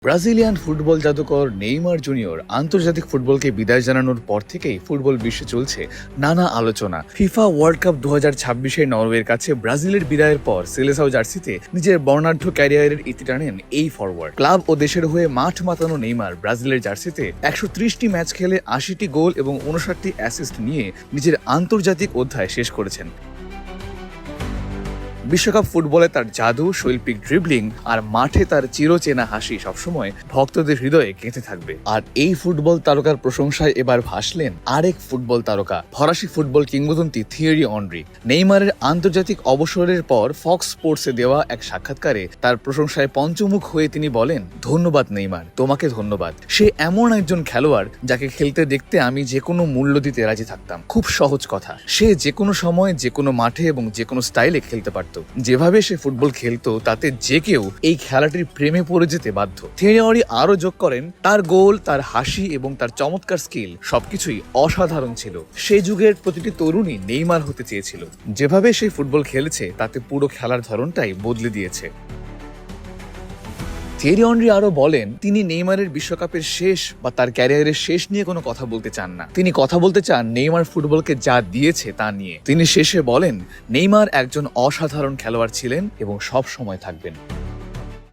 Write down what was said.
Brazilian football জাদুকর Neymar junior আন্তর্জাতিক ফুটবলকে বিদায় জানানোর পর থেকেই ফুটবল বিশ্বে চলছে নানা আলোচনা। ফিফা ওয়ার্ল্ড কাপ 2026-এ নরওয়ের কাছে ব্রাজিলের বিদায়ের পর সেলেসাও জার্সিতে নিজের বর্ণাঢ্য ক্যারিয়ারের ইতি টানেন এই ফরওয়ার্ড। ক্লাব ও দেশের হয়ে মাঠ মাতানো নেইমার ব্রাজিলের জার্সিতে 130টি ম্যাচ খেলে 80টি গোল এবং 59টি অ্যাসিস্ট নিয়ে নিজের আন্তর্জাতিক অধ্যায় শেষ করেছেন। বিশ্বকাপ ফুটবলে তার জাদু, শৈল্পিক ড্রিবলিং আর মাঠে তার চিরচেনা হাসি সবসময় ভক্তদের হৃদয়ে গেঁথে থাকবে। আর এই ফুটবল তারকার প্রশংসায় এবার ভাসলেন আরেক ফুটবল তারকা, ফরাসি ফুটবল কিংবদন্তি থিয়েরি অনরি। নেইমারের আন্তর্জাতিক অবসরের পর ফক্স স্পোর্টসে দেওয়া এক সাক্ষাৎকারে তার প্রশংসায় পঞ্চমুখ হয়ে তিনি বলেন, ধন্যবাদ নেইমার, তোমাকে ধন্যবাদ। সে এমন একজন খেলোয়াড় যাকে খেলতে দেখতে আমি যে কোনো মূল্য দিতে রাজি থাকতাম। খুব সহজ কথা, সে যে কোনো সময়, যে কোনো মাঠে এবং যে কোনো স্টাইলে খেলতে পারত। যেভাবে সে ফুটবল খেলতো তাতে যে কেউ এই খেলাটির প্রেমে পড়ে যেতে বাধ্য। থিয়েরি অনরি আরো যোগ করেন, তার গোল, তার হাসি এবং তার চমৎকার স্কিল সবকিছুই অসাধারণ ছিল। সেই যুগের প্রতিটি তরুণী নেইমার হতে চেয়েছিল। যেভাবে সে ফুটবল খেলেছে তাতে পুরো খেলার ধরনটাই বদলে দিয়েছে। থিয়েরি অনরি আরো বলেন, তিনি নেইমারের বিশ্বকাপের শেষ বা তার ক্যারিয়ারের শেষ নিয়ে কোনো কথা বলতে চান না। তিনি কথা বলতে চান নেইমার ফুটবলকে যা দিয়েছে তা নিয়ে। তিনি শেষে বলেন, নেইমার একজন অসাধারণ খেলোয়াড় ছিলেন এবং সব সময় থাকবেন।